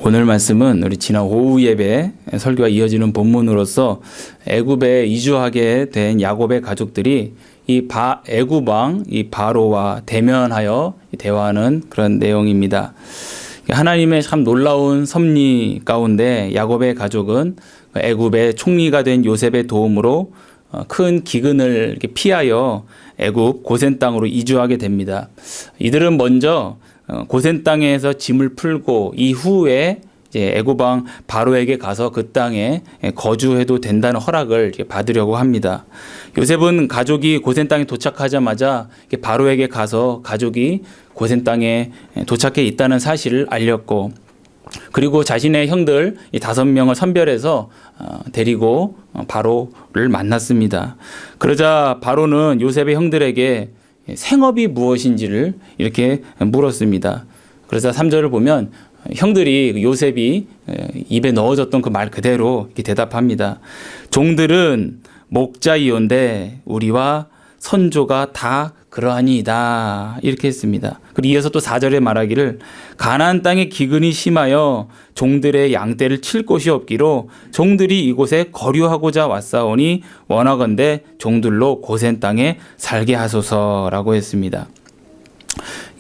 오늘 말씀은 우리 지난 오후 예배 설교와 이어지는 본문으로서 애굽에 이주하게 된 야곱의 가족들이 애굽 왕 바로와 대면하여 대화하는 그런 내용입니다. 하나님의 참 놀라운 섭리 가운데 야곱의 가족은 애굽의 총리가 된 요셉의 도움으로 큰 기근을 이렇게 피하여 애굽 고센 땅으로 이주하게 됩니다. 이들은 먼저 고센 땅에서 짐을 풀고 이후에 이제 애굽 왕 바로에게 가서 그 땅에 거주해도 된다는 허락을 받으려고 합니다. 요셉은 가족이 고센 땅에 도착하자마자 바로에게 가서 가족이 고센 땅에 도착해 있다는 사실을 알렸고, 그리고 자신의 형들 5명을 선별해서 데리고 바로를 만났습니다. 그러자 바로는 요셉의 형들에게 생업이 무엇인지를 이렇게 물었습니다. 그래서 3절을 보면 형들이 요셉이 입에 넣어줬던 그 말 그대로 이렇게 대답합니다. 종들은 목자이온데 우리와 선조가 다 그러하니이다, 이렇게 했습니다. 그리고 이어서 또 4절에 말하기를 가나안 땅에 기근이 심하여 종들의 양떼를 칠 곳이 없기로 종들이 이곳에 거류하고자 왔사오니 원하건대 종들로 고센 땅에 살게 하소서라고 했습니다.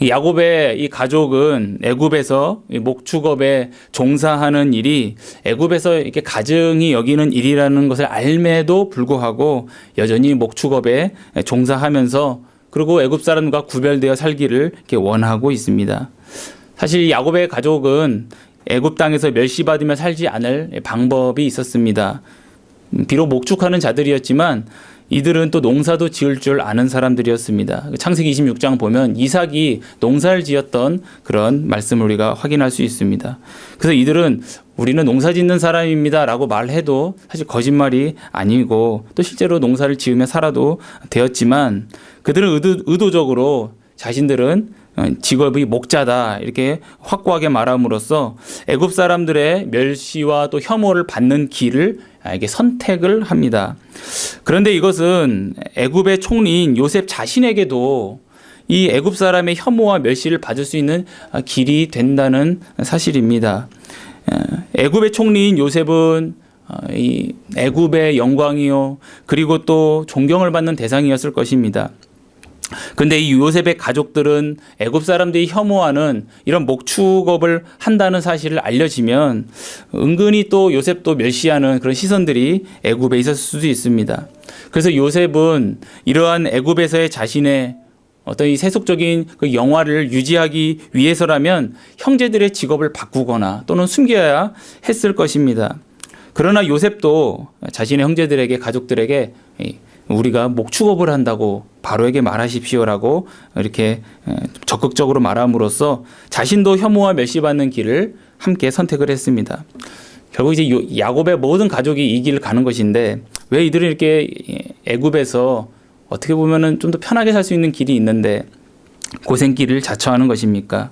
야곱의 이 가족은 애굽에서 목축업에 종사하는 일이 애굽에서 이렇게 가증이 여기는 일이라는 것을 알매도 불구하고 여전히 목축업에 종사하면서 그리고 애굽 사람과 구별되어 살기를 이렇게 원하고 있습니다. 사실 야곱의 가족은 애굽 땅에서 멸시받으며 살지 않을 방법이 있었습니다. 비록 목축하는 자들이었지만 이들은 또 농사도 지을 줄 아는 사람들이었습니다. 창세기 26장 보면 이삭이 농사를 지었던 그런 말씀을 우리가 확인할 수 있습니다. 그래서 이들은 우리는 농사 짓는 사람입니다 라고 말해도 사실 거짓말이 아니고 또 실제로 농사를 지으며 살아도 되었지만 그들은 의도적으로 자신들은 직업이 목자다 이렇게 확고하게 말함으로써 애굽 사람들의 멸시와 또 혐오를 받는 길을 선택을 합니다. 그런데 이것은 애굽의 총리인 요셉 자신에게도 이 애굽 사람의 혐오와 멸시를 받을 수 있는 길이 된다는 사실입니다. 애굽의 총리인 요셉은 이 애굽의 영광이요 그리고 또 존경을 받는 대상이었을 것입니다. 근데 이 요셉의 가족들은 애굽 사람들이 혐오하는 이런 목축업을 한다는 사실을 알려지면 은근히 또 요셉도 멸시하는 그런 시선들이 애굽에 있었을 수도 있습니다. 그래서 요셉은 이러한 애굽에서의 자신의 어떤 이 세속적인 그 영화를 유지하기 위해서라면 형제들의 직업을 바꾸거나 또는 숨겨야 했을 것입니다. 그러나 요셉도 자신의 형제들에게 가족들에게 우리가 목축업을 한다고 바로에게 말하십시오라고 이렇게 적극적으로 말함으로써 자신도 혐오와 멸시받는 길을 함께 선택을 했습니다. 결국 이제 야곱의 모든 가족이 이 길을 가는 것인데 왜 이들은 이렇게 애굽에서 어떻게 보면은 좀 더 편하게 살 수 있는 길이 있는데 고생길을 자처하는 것입니까?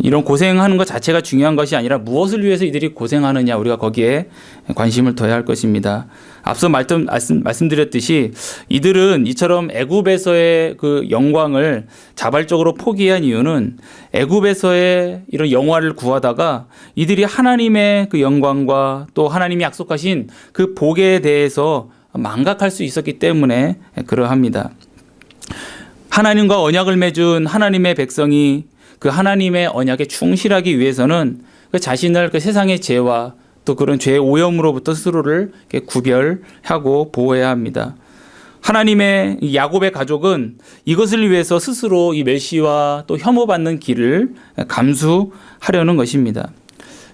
이런 고생하는 것 자체가 중요한 것이 아니라 무엇을 위해서 이들이 고생하느냐, 우리가 거기에 관심을 둬야 할 것입니다. 앞서 말씀드렸듯이 이들은 이처럼 애굽에서의 그 영광을 자발적으로 포기한 이유는 애굽에서의 이런 영화를 구하다가 이들이 하나님의 그 영광과 또 하나님이 약속하신 그 복에 대해서 망각할 수 있었기 때문에 그러합니다. 하나님과 언약을 맺은 하나님의 백성이 그 하나님의 언약에 충실하기 위해서는 그 자신을 그 세상의 죄와 또 그런 죄의 오염으로부터 스스로를 구별하고 보호해야 합니다. 하나님의 야곱의 가족은 이것을 위해서 스스로 이 멸시와 또 혐오받는 길을 감수하려는 것입니다.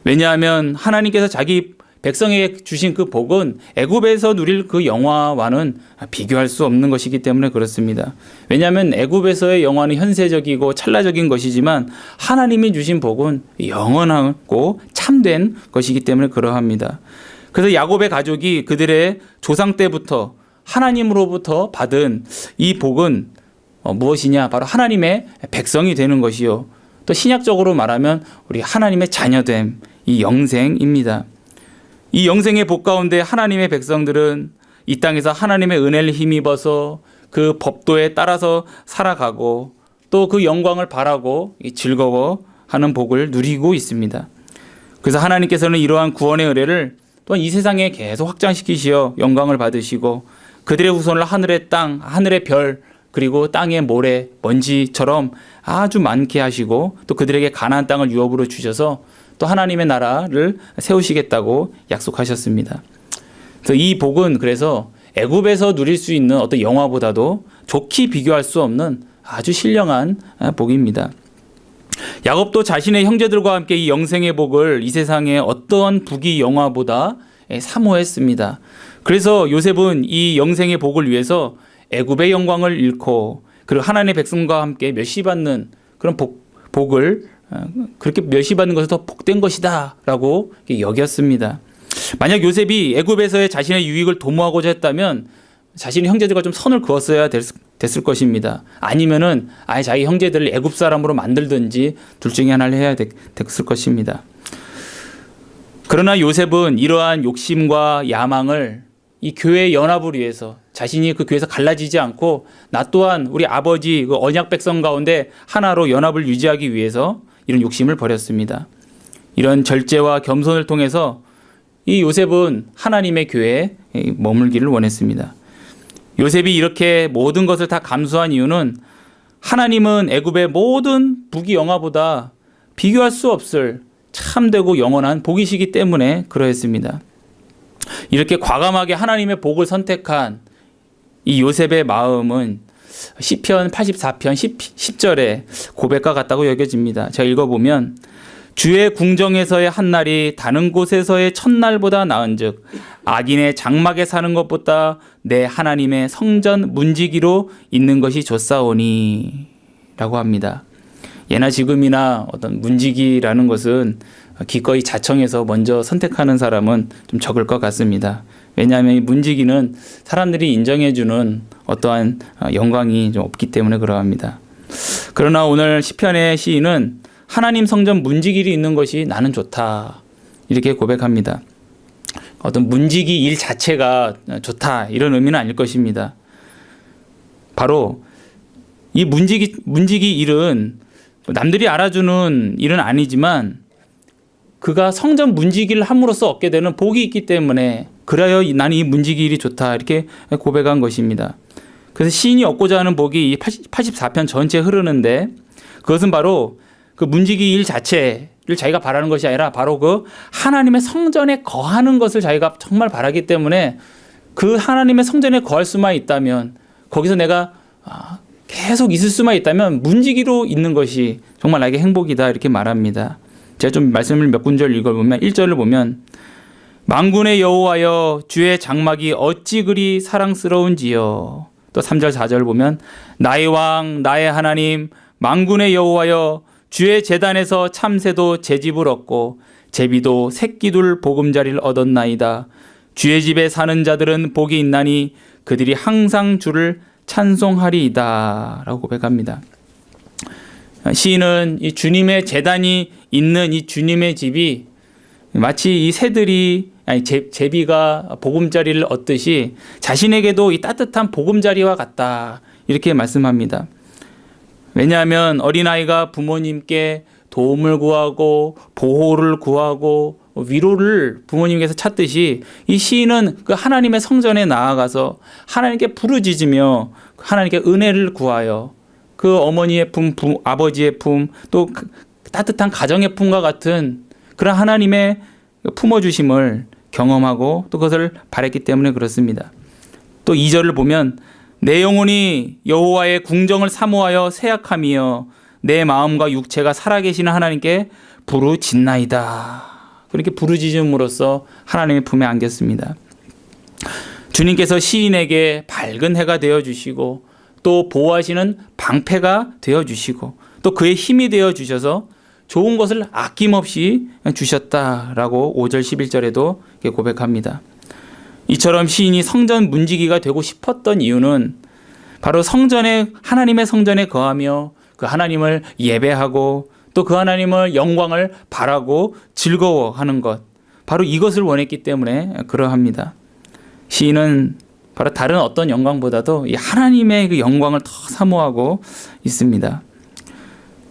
왜냐하면 하나님께서 자기 백성에게 주신 그 복은 애굽에서 누릴 그 영화와는 비교할 수 없는 것이기 때문에 그렇습니다. 왜냐하면 애굽에서의 영화는 현세적이고 찰나적인 것이지만 하나님이 주신 복은 영원하고 참된 것이기 때문에 그러합니다. 그래서 야곱의 가족이 그들의 조상 때부터 하나님으로부터 받은 이 복은 무엇이냐? 바로 하나님의 백성이 되는 것이요. 또 신약적으로 말하면 우리 하나님의 자녀됨, 이 영생입니다. 이 영생의 복 가운데 하나님의 백성들은 이 땅에서 하나님의 은혜를 힘입어서 그 법도에 따라서 살아가고 또 그 영광을 바라고 즐거워하는 복을 누리고 있습니다. 그래서 하나님께서는 이러한 구원의 의뢰를 또한 이 세상에 계속 확장시키시어 영광을 받으시고 그들의 후손을 하늘의 땅, 하늘의 별, 그리고 땅의 모래, 먼지처럼 아주 많게 하시고 또 그들에게 가나안 땅을 유업으로 주셔서 또 하나님의 나라를 세우시겠다고 약속하셨습니다. 그래서 이 복은 그래서 애굽에서 누릴 수 있는 어떤 영화보다도 좋게 비교할 수 없는 아주 신령한 복입니다. 야곱도 자신의 형제들과 함께 이 영생의 복을 이 세상의 어떠한 부귀 영화보다 사모했습니다. 그래서 요셉은 이 영생의 복을 위해서 애굽의 영광을 잃고 그리고 하나님의 백성과 함께 멸시받는 그런 복을 그렇게 멸시받는 것이 더 복된 것이다 라고 여겼습니다. 만약 요셉이 애굽에서의 자신의 유익을 도모하고자 했다면 자신의 형제들과 좀 선을 그었어야 됐을 것입니다. 아니면은 아예 자기 형제들을 애굽 사람으로 만들든지 둘 중에 하나를 해야 됐을 것입니다. 그러나 요셉은 이러한 욕심과 야망을 이 교회의 연합을 위해서 자신이 그 교회에서 갈라지지 않고 나 또한 우리 아버지 그 언약 백성 가운데 하나로 연합을 유지하기 위해서 이런 욕심을 버렸습니다. 이런 절제와 겸손을 통해서 이 요셉은 하나님의 교회에 머물기를 원했습니다. 요셉이 이렇게 모든 것을 다 감수한 이유는 하나님은 애굽의 모든 부귀 영화보다 비교할 수 없을 참되고 영원한 복이시기 때문에 그러했습니다. 이렇게 과감하게 하나님의 복을 선택한 이 요셉의 마음은 시편 84편 10절의 고백과 같다고 여겨집니다. 제가 읽어보면 주의 궁정에서의 한날이 다른 곳에서의 첫날보다 나은즉 악인의 장막에 사는 것보다 내 하나님의 성전 문지기로 있는 것이 좋사오니 라고 합니다. 예나 지금이나 어떤 문지기라는 것은 기꺼이 자청해서 먼저 선택하는 사람은 좀 적을 것 같습니다. 왜냐하면 이 문지기는 사람들이 인정해주는 어떠한 영광이 좀 없기 때문에 그러합니다. 그러나 오늘 시편의 시인은 하나님 성전 문지기로 있는 것이 나는 좋다 이렇게 고백합니다. 어떤 문지기 일 자체가 좋다 이런 의미는 아닐 것입니다. 바로 이 문지기 일은 남들이 알아주는 일은 아니지만 그가 성전 문지기를 함으로써 얻게 되는 복이 있기 때문에 그래야 나는 이 문지기 일이 좋다 이렇게 고백한 것입니다. 그래서 시인이 얻고자 하는 복이 이 84편 전체에 흐르는데 그것은 바로 그 문지기 일 자체를 자기가 바라는 것이 아니라 바로 그 하나님의 성전에 거하는 것을 자기가 정말 바라기 때문에 그 하나님의 성전에 거할 수만 있다면 거기서 내가 계속 있을 수만 있다면 문지기로 있는 것이 정말 나에게 행복이다 이렇게 말합니다. 제가 좀 말씀을 몇 군절 읽어보면 1절을 보면 만군의 여호와여 주의 장막이 어찌 그리 사랑스러운지요. 또 3절 4절 보면 나의 왕 나의 하나님 만군의 여호와여 주의 제단에서 참새도 제 집을 얻고 제비도 새끼둘 보금자리를 얻었나이다. 주의 집에 사는 자들은 복이 있나니 그들이 항상 주를 찬송하리이다 라고 고백합니다. 시인은 이 주님의 제단이 있는 이 주님의 집이 마치 이 새들이 제비가 보금자리를 얻듯이 자신에게도 이 따뜻한 보금자리와 같다 이렇게 말씀합니다. 왜냐하면 어린아이가 부모님께 도움을 구하고 보호를 구하고 위로를 부모님께서 찾듯이 이 시인은 그 하나님의 성전에 나아가서 하나님께 부르짖으며 하나님께 은혜를 구하여 그 어머니의 품, 아버지의 품, 또 따뜻한 가정의 품과 같은 그런 하나님의 품어주심을 경험하고 또 그것을 바랬기 때문에 그렇습니다. 또 2절을 보면 내 영혼이 여호와의 궁정을 사모하여 새약함이여 내 마음과 육체가 살아계시는 하나님께 부르짖나이다. 그렇게 부르짖음으로써 하나님의 품에 안겼습니다. 주님께서 시인에게 밝은 해가 되어주시고 또 보호하시는 방패가 되어주시고 또 그의 힘이 되어주셔서 좋은 것을 아낌없이 주셨다라고 5절 11절에도 고백합니다. 이처럼 시인이 성전 문지기가 되고 싶었던 이유는 바로 성전에 하나님의 성전에 거하며 그 하나님을 예배하고 또 그 하나님을 영광을 바라고 즐거워하는 것 바로 이것을 원했기 때문에 그러합니다. 시인은 바로 다른 어떤 영광보다도 이 하나님의 그 영광을 더 사모하고 있습니다.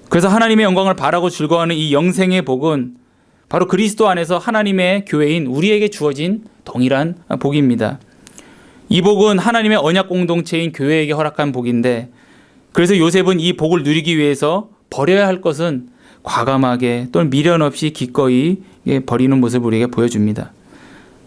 그래서 하나님의 영광을 바라고 즐거워하는 이 영생의 복은 바로 그리스도 안에서 하나님의 교회인 우리에게 주어진 동일한 복입니다. 이 복은 하나님의 언약 공동체인 교회에게 허락한 복인데, 그래서 요셉은 이 복을 누리기 위해서 버려야 할 것은 과감하게 또는 미련 없이 기꺼이 버리는 모습을 우리에게 보여줍니다.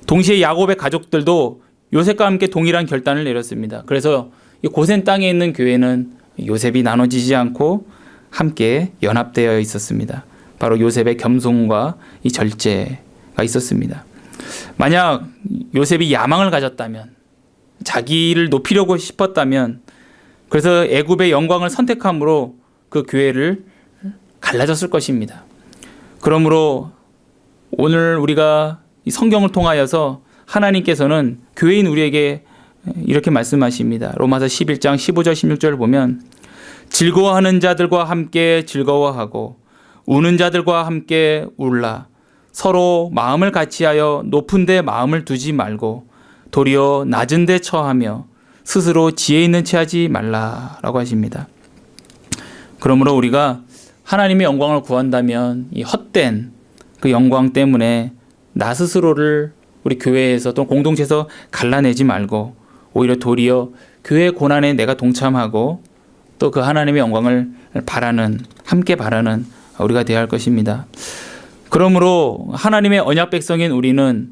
동시에 야곱의 가족들도 요셉과 함께 동일한 결단을 내렸습니다. 그래서 고센 땅에 있는 교회는 요셉이 나눠지지 않고 함께 연합되어 있었습니다. 바로 요셉의 겸손과 이 절제가 있었습니다. 만약 요셉이 야망을 가졌다면, 자기를 높이려고 싶었다면, 그래서 애굽의 영광을 선택함으로 그 교회를 갈라졌을 것입니다. 그러므로 오늘 우리가 이 성경을 통하여서 하나님께서는 교회인 우리에게 이렇게 말씀하십니다. 로마서 11장 15절 16절을 보면, 즐거워하는 자들과 함께 즐거워하고 우는 자들과 함께 울라. 서로 마음을 같이하여 높은 데 마음을 두지 말고 도리어 낮은 데 처하며 스스로 지혜 있는 채 하지 말라라고 하십니다. 그러므로 우리가 하나님의 영광을 구한다면 이 헛된 그 영광 때문에 나 스스로를 우리 교회에서 또 공동체에서 갈라내지 말고 오히려 도리어 교회 고난에 내가 동참하고 또 그 하나님의 영광을 바라는, 함께 바라는 우리가 되어야 할 것입니다. 그러므로 하나님의 언약 백성인 우리는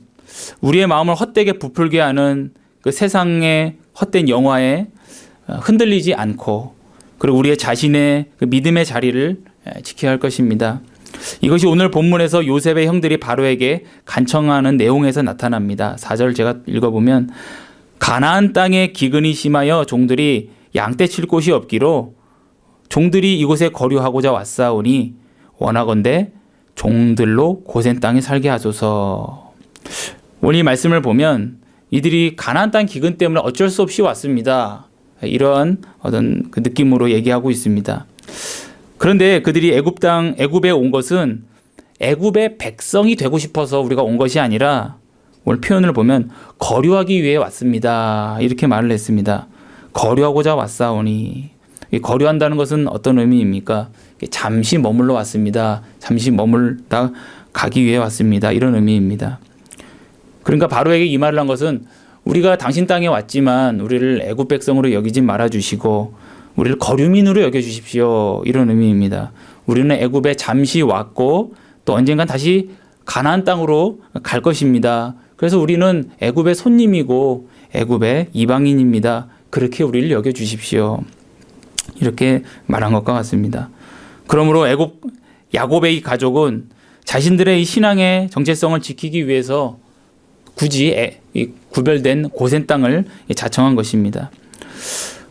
우리의 마음을 헛되게 부풀게 하는 그 세상의 헛된 영화에 흔들리지 않고, 그리고 우리의 자신의 그 믿음의 자리를 지켜야 할 것입니다. 이것이 오늘 본문에서 요셉의 형들이 바로에게 간청하는 내용에서 나타납니다. 4절 제가 읽어보면, 가나안 땅에 기근이 심하여 종들이 양떼 칠 곳이 없기로 종들이 이곳에 거류하고자 왔사오니 원하건대 종들로 고센 땅에 살게 하소서. 오늘 이 말씀을 보면 이들이 가나안 땅 기근 때문에 어쩔 수 없이 왔습니다. 이런 어떤 그 느낌으로 얘기하고 있습니다. 그런데 그들이 애굽에 온 것은 애굽의 백성이 되고 싶어서 우리가 온 것이 아니라, 오늘 표현을 보면 거류하기 위해 왔습니다. 이렇게 말을 했습니다. 거류하고자 왔사오니, 거류한다는 것은 어떤 의미입니까? 잠시 머물러 왔습니다. 잠시 머물다 가기 위해 왔습니다. 이런 의미입니다. 그러니까 바로에게 이 말을 한 것은, 우리가 당신 땅에 왔지만 우리를 애굽 백성으로 여기지 말아주시고 우리를 거류민으로 여겨주십시오. 이런 의미입니다. 우리는 애굽에 잠시 왔고 또 언젠간 다시 가나안 땅으로 갈 것입니다. 그래서 우리는 애굽의 손님이고 애굽의 이방인입니다. 그렇게 우리를 여겨주십시오. 이렇게 말한 것과 같습니다. 그러므로 야곱의 이 가족은 자신들의 이 신앙의 정체성을 지키기 위해서 굳이 구별된 고센 땅을 자청한 것입니다.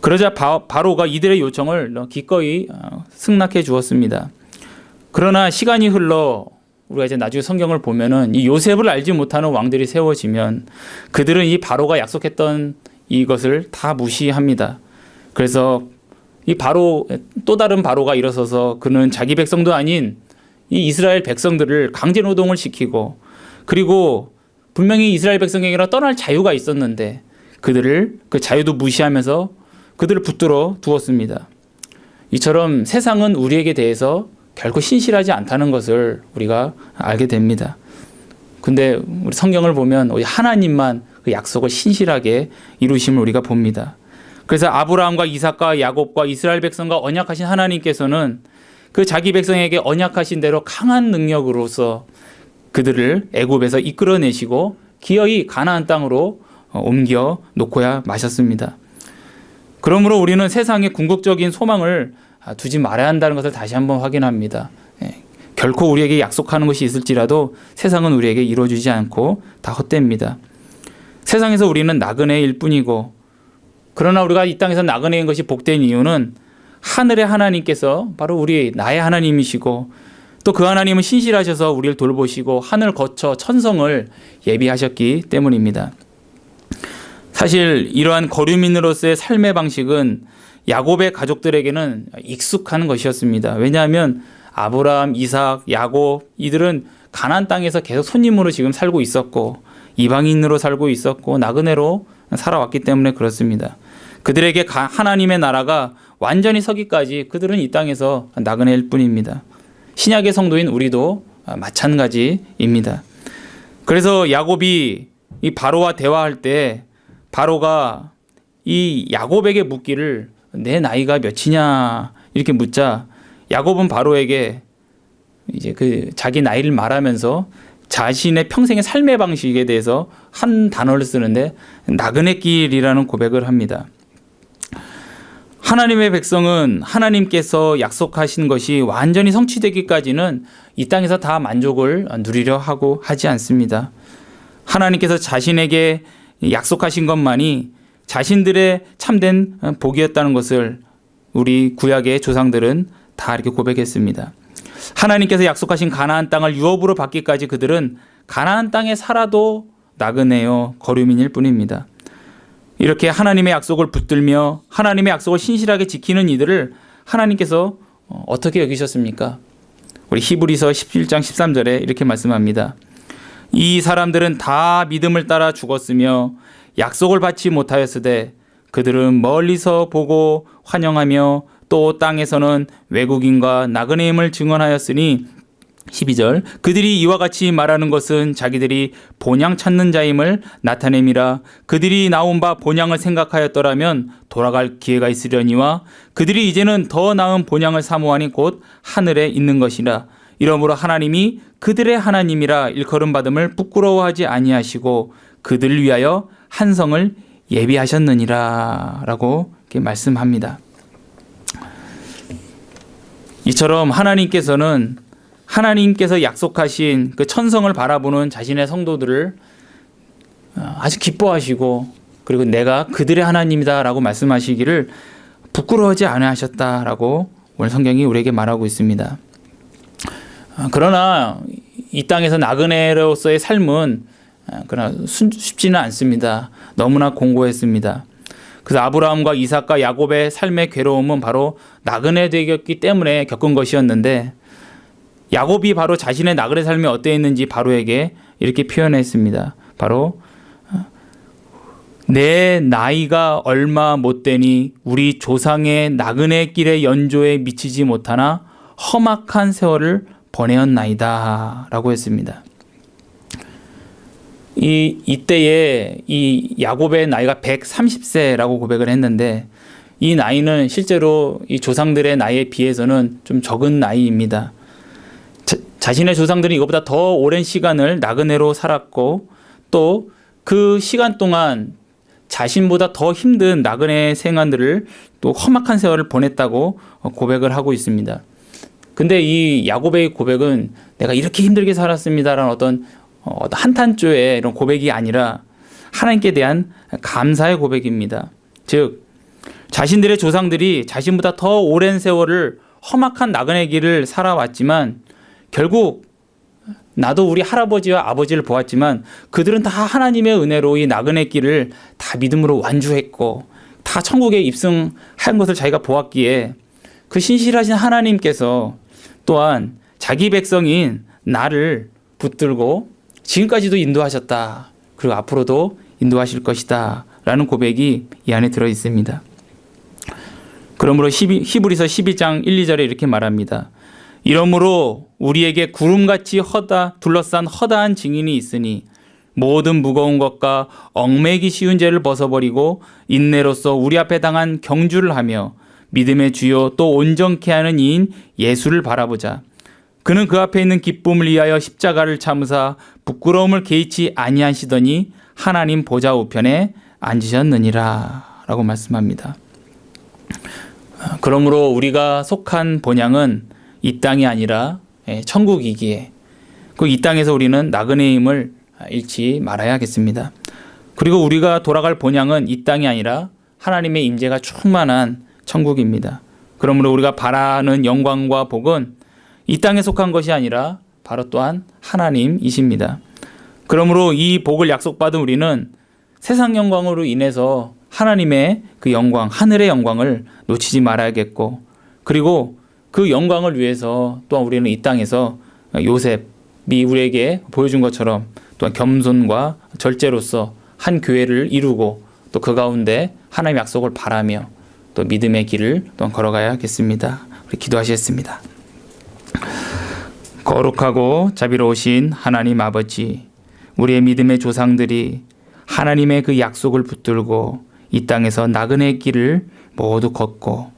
그러자 바로가 이들의 요청을 기꺼이 승낙해 주었습니다. 그러나 시간이 흘러 우리가 이제 나중에 성경을 보면은 이 요셉을 알지 못하는 왕들이 세워지면 그들은 이 바로가 약속했던 이것을 다 무시합니다. 그래서 이 바로, 또 다른 바로가 일어서서 그는 자기 백성도 아닌 이 이스라엘 백성들을 강제 노동을 시키고, 그리고 분명히 이스라엘 백성에게는 떠날 자유가 있었는데 그들을 그 자유도 무시하면서 그들을 붙들어 두었습니다. 이처럼 세상은 우리에게 대해서 결코 신실하지 않다는 것을 우리가 알게 됩니다. 근데 우리 성경을 보면 하나님만 그 약속을 신실하게 이루심을 우리가 봅니다. 그래서 아브라함과 이삭과 야곱과 이스라엘 백성과 언약하신 하나님께서는 그 자기 백성에게 언약하신 대로 강한 능력으로서 그들을 애굽에서 이끌어내시고 기어이 가나안 땅으로 옮겨 놓고야 마셨습니다. 그러므로 우리는 세상에 궁극적인 소망을 두지 말아야 한다는 것을 다시 한번 확인합니다. 결코 우리에게 약속하는 것이 있을지라도 세상은 우리에게 이루어지지 않고 다 헛됩니다. 세상에서 우리는 나그네일 뿐이고, 그러나 우리가 이 땅에서 나그네인 것이 복된 이유는 하늘의 하나님께서 바로 나의 하나님이시고, 또 그 하나님은 신실하셔서 우리를 돌보시고 하늘 거쳐 천성을 예비하셨기 때문입니다. 사실 이러한 거류민으로서의 삶의 방식은 야곱의 가족들에게는 익숙한 것이었습니다. 왜냐하면 아브라함, 이삭, 야곱 이들은 가나안 땅에서 계속 손님으로 지금 살고 있었고 이방인으로 살고 있었고 나그네로 살아왔기 때문에 그렇습니다. 그들에게 하나님의 나라가 완전히 서기까지 그들은 이 땅에서 나그네일 뿐입니다. 신약의 성도인 우리도 마찬가지입니다. 그래서 야곱이 이 바로와 대화할 때 바로가 이 야곱에게 묻기를 내 나이가 몇이냐 이렇게 묻자 야곱은 바로에게 이제 그 자기 나이를 말하면서 자신의 평생의 삶의 방식에 대해서 한 단어를 쓰는데 나그네 길이라는 고백을 합니다. 하나님의 백성은 하나님께서 약속하신 것이 완전히 성취되기까지는 이 땅에서 다 만족을 누리려 하고 하지 않습니다. 하나님께서 자신에게 약속하신 것만이 자신들의 참된 복이었다는 것을 우리 구약의 조상들은 다 이렇게 고백했습니다. 하나님께서 약속하신 가나안 땅을 유업으로 받기까지 그들은 가나안 땅에 살아도 나그네요 거류민일 뿐입니다. 이렇게 하나님의 약속을 붙들며 하나님의 약속을 신실하게 지키는 이들을 하나님께서 어떻게 여기셨습니까? 우리 히브리서 17장 13절에 이렇게 말씀합니다. 이 사람들은 다 믿음을 따라 죽었으며 약속을 받지 못하였으되 그들은 멀리서 보고 환영하며 또 땅에서는 외국인과 나그네임을 증언하였으니 12절 그들이 이와 같이 말하는 것은 자기들이 본향 찾는 자임을 나타냄이라. 그들이 나온 바 본향을 생각하였더라면 돌아갈 기회가 있으려니와 그들이 이제는 더 나은 본향을 사모하니 곧 하늘에 있는 것이라. 이러므로 하나님이 그들의 하나님이라 일컬음 받음을 부끄러워하지 아니하시고 그들을 위하여 한 성을 예비하셨느니라 라고 이렇게 말씀합니다. 이처럼 하나님께서 약속하신 그 천성을 바라보는 자신의 성도들을 아주 기뻐하시고 그리고 내가 그들의 하나님이다라고 말씀하시기를 부끄러워하지 않으셨다라고 오늘 성경이 우리에게 말하고 있습니다. 그러나 이 땅에서 나그네로서의 삶은 그러나 쉽지는 않습니다. 너무나 공고했습니다. 그래서 아브라함과 이삭과 야곱의 삶의 괴로움은 바로 나그네 되었기 때문에 겪은 것이었는데 야곱이 바로 자신의 나그네 삶이 어떠했는지 바로에게 이렇게 표현했습니다. 바로 내 나이가 얼마 못 되니 우리 조상의 나그네 길의 연조에 미치지 못하나 험악한 세월을 보내었나이다 라고 했습니다. 이때에 이 야곱의 나이가 130세라고 고백을 했는데 이 나이는 실제로 이 조상들의 나이에 비해서는 좀 적은 나이입니다. 자신의 조상들이 이것보다 더 오랜 시간을 나그네로 살았고 또 그 시간 동안 자신보다 더 힘든 나그네 생활들을 또 험악한 세월을 보냈다고 고백을 하고 있습니다. 근데 이 야곱의 고백은 내가 이렇게 힘들게 살았습니다라는 어떤 한탄조의 이런 고백이 아니라 하나님께 대한 감사의 고백입니다. 즉 자신들의 조상들이 자신보다 더 오랜 세월을 험악한 나그네 길을 살아왔지만 결국 나도 우리 할아버지와 아버지를 보았지만 그들은 다 하나님의 은혜로 이 나그네 길을 다 믿음으로 완주했고 다 천국에 입성한 것을 자기가 보았기에 그 신실하신 하나님께서 또한 자기 백성인 나를 붙들고 지금까지도 인도하셨다. 그리고 앞으로도 인도하실 것이다. 라는 고백이 이 안에 들어 있습니다. 그러므로 히브리서 12장 1, 2절에 이렇게 말합니다. 이러므로 우리에게 구름같이 둘러싼 허다한 증인이 있으니 모든 무거운 것과 얽매이기 쉬운 죄를 벗어버리고 인내로서 우리 앞에 당한 경주를 하며 믿음의 주요 또 온전케 하는 이인 예수를 바라보자. 그는 그 앞에 있는 기쁨을 위하여 십자가를 참으사 부끄러움을 개의치 아니하시더니 하나님 보좌 우편에 앉으셨느니라 라고 말씀합니다. 그러므로 우리가 속한 본향은 이 땅이 아니라 천국이기에 그 이 땅에서 우리는 나그네임을 잃지 말아야겠습니다. 그리고 우리가 돌아갈 본향은 이 땅이 아니라 하나님의 임재가 충만한 천국입니다. 그러므로 우리가 바라는 영광과 복은 이 땅에 속한 것이 아니라 바로 또한 하나님이십니다. 그러므로 이 복을 약속받은 우리는 세상 영광으로 인해서 하나님의 그 영광, 하늘의 영광을 놓치지 말아야겠고 그리고 그 영광을 위해서 또한 우리는 이 땅에서 요셉이 우리에게 보여준 것처럼 또한 겸손과 절제로서 한 교회를 이루고 또 그 가운데 하나님의 약속을 바라며 또 믿음의 길을 또한 걸어가야겠습니다. 우리 기도하시겠습니다. 거룩하고 자비로우신 하나님 아버지, 우리의 믿음의 조상들이 하나님의 그 약속을 붙들고 이 땅에서 나그네의 길을 모두 걷고,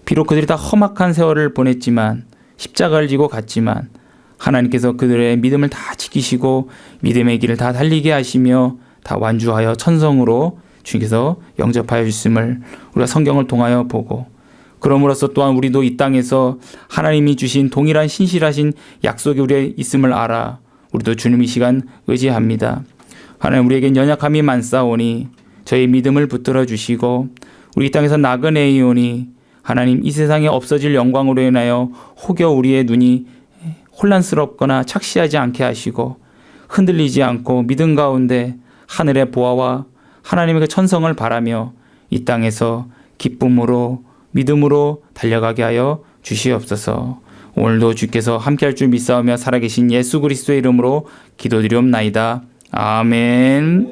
비록 그들이 다 험악한 세월을 보냈지만, 십자가를 지고 갔지만 하나님께서 그들의 믿음을 다 지키시고 믿음의 길을 다 달리게 하시며 다 완주하여 천성으로 주님께서 영접하여 주심을 우리가 성경을 통하여 보고, 그럼으로써 또한 우리도 이 땅에서 하나님이 주신 동일한 신실하신 약속이 우리에 있음을 알아 우리도 주님 이 시간 의지합니다. 하나님, 우리에겐 연약함이 많사오니 저희 믿음을 붙들어 주시고, 우리 이 땅에서 나그네이오니 하나님, 이 세상에 없어질 영광으로 인하여 혹여 우리의 눈이 혼란스럽거나 착시하지 않게 하시고 흔들리지 않고 믿음 가운데 하늘의 보화와 하나님의 그 천성을 바라며 이 땅에서 기쁨으로 믿음으로 달려가게 하여 주시옵소서. 오늘도 주께서 함께할 줄 믿사오며 살아계신 예수 그리스도의 이름으로 기도드리옵나이다. 아멘.